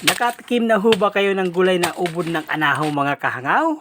Nakatikim na ho ba kayo ng gulay na ubod ng anahaw mga kahangaw?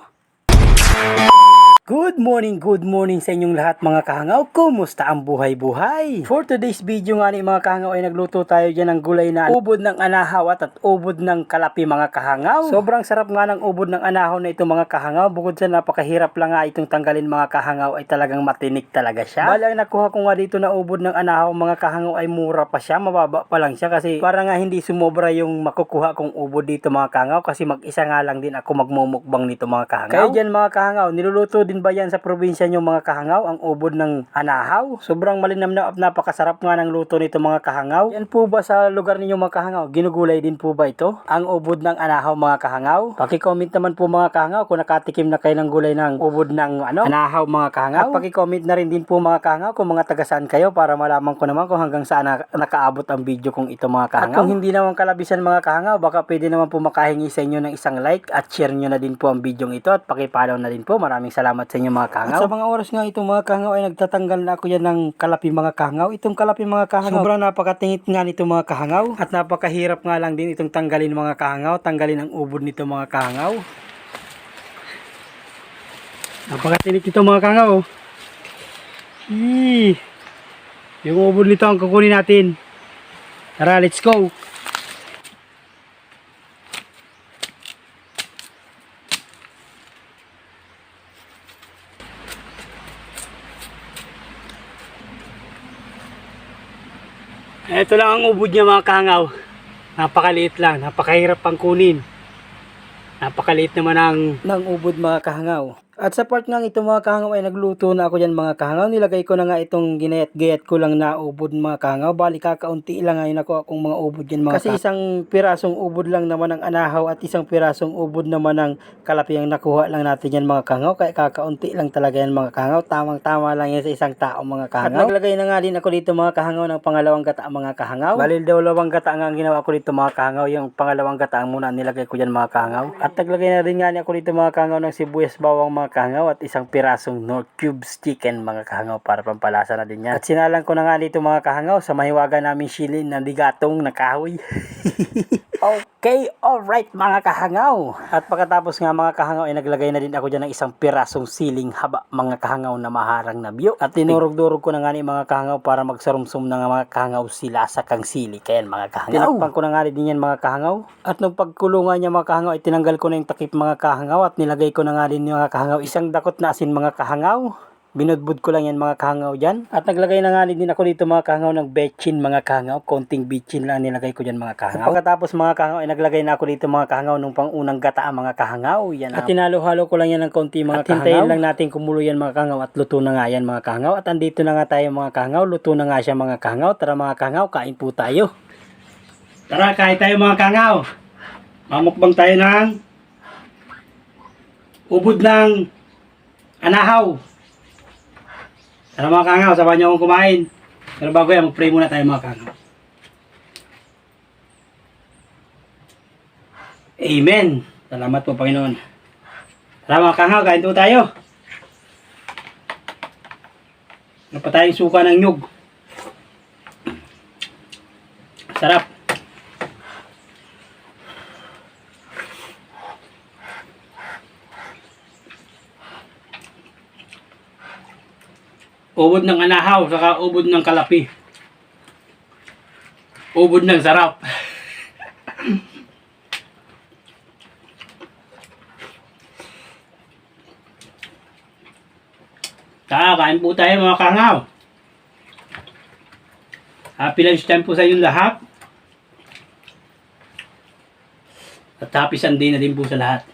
Good morning sa inyong lahat mga kahangaw. Kumusta ang buhay-buhay? For today's video nga ni mga kahangaw ay nagluto tayo dyan ng gulay na ubod ng anahaw at ubod ng kalapi mga kahangaw. Sobrang sarap nga ng ubod ng anahaw na ito mga kahangaw. Bukod sa napakahirap lang nga itong tanggalin mga kahangaw ay talagang matinik talaga siya. Bali ang nakuha ko nga dito na ubod ng anahaw mga kahangaw ay mura pa siya. Mababa pa lang siya kasi para nga hindi sumobra yung makukuha kong ubod dito mga kahangaw kasi mag-isa nga lang din ako magmumukbang nito mga kahangaw. Kayo dyan mga kahangaw, niluluto din ba yan sa probinsya nyo mga kahangaw ang ubod ng anahaw? Sobrang malinam na napakasarap nga ng luto nito mga kahangaw. Yan po ba sa lugar ninyo mga kahangaw? Ginugulay din po ba ito? Ang ubod ng anahaw mga kahangaw? Paki-comment naman po mga kahangaw kung nakatikim na kayo ng gulay ng ubod ng anahaw mga kahangaw. At paki-comment na rin din po mga kahangaw kung mga taga-saan kayo para malaman ko naman kung hanggang saan nakaabot ang video kong ito mga kahangaw. At kung hindi naman kalabisan mga kahangaw, baka pwede naman po makahingi sa inyo ng isang like at share nyo na din po ang video ito at paki-follow na din po. Maraming salamat sa inyo mga kahangaw. At sa mga oras nga ito mga kahangaw ay nagtatanggal na ako yan ng kalapi mga kahangaw. Itong kalapi mga kahangaw, sobrang napakatingit nga nito mga kahangaw at napakahirap nga lang din itong tanggalin mga kahangaw. Tanggalin ang ubod nito mga kahangaw. Napakatingit nito mga kahangaw. Yung ubod nito ang kukunin natin. Tara, let's go. Ito lang ang ubod niya mga kahangaw. Napakaliit lang, napakahirap pang kunin. Napakaliit naman ng ubod mga kahangaw. At sa part nga ito mga kahangaw ay nagluto na ako dyan mga kahangaw. Nilagay ko na nga itong ginayat-gayat ko lang na ubod mga kahangaw. Bali kakaunti lang ngayon ako akong mga ubod dyan mga kahangaw. Kasi isang pirasong ubod lang naman ng anahaw at isang pirasong ubod naman ng kalapi ang nakuha lang natin yan mga kahangaw. Kaya kakaunti lang talaga yan mga kahangaw. Tamang-tama lang yan sa isang tao mga kahangaw. At naglagay na nga din ako dito mga kahangaw ng pangalawang gata mga kahangaw. Bali dalawang gata nga ang ginawa ko dito mga kahangaw. Yung pangalawang gata muna nilagay ko dyan mga kahangaw. At naglagay na rin nga ako dito mga kahangaw ng sibuyas bawang mga kahangaw at isang pirasong North Cubes chicken mga kahangaw para pampalasa na din yan. At sinalang ko na nga dito mga kahangaw sa mahiwaga namin sili na digatong na kahoy. Okay, alright mga kahangaw. At pagkatapos nga mga kahangaw ay naglagay na din ako dyan ng isang pirasong siling haba mga kahangaw na maharang na biyo. At tinurog-durog ko na nga ni mga kahangaw para magsarumsum na nga mga kahangaw sila sa kang sili. Kaya mga kahangaw. Tinakpan ko na nga din yan mga kahangaw. At nung pagkulungan niya mga kahangaw ay tinanggal ko na yung takip mga kahangaw at nilagay ko na nga din mga kahangaw isang dakot na asin mga kahangaw. Binudbud ko lang yan mga kahangaw dyan. At naglagay na nga din ako dito mga kahangaw ng betchin mga kahangaw. Konting betchin lang nilagay ko dyan mga kahangaw. At pagkatapos mga kahangaw ay naglagay na ako dito mga kahangaw nung pangunang gata mga kahangaw. Yan, at tinalo-halo ko lang yan ng konti mga kahangaw. At hintayin lang natin kumulo yan mga kahangaw at luto na nga yan mga kahangaw. At andito na nga tayo mga kahangaw. Luto na nga siya mga kahangaw. Tara mga kahangaw, kain po tayo. Tara, kain tayo mga kahangaw. Mamukbang tayo ng ubod ng anahaw. Tara mga kahangaw, sabahan niyo akong kumain. Pero bago yan, mag-pray muna tayo mga kahangaw. Amen. Salamat po Panginoon. Tara mga kahangaw, kain po tayo. Ano pa tayong suka ng nyug. Sarap. Ubod ng anahaw, saka ubod ng kalapi. Ubod ng sarap. Kain po tayo mga kahangaw. Happy lunch time po sa inyong lahat. At happy Sunday na din po sa lahat.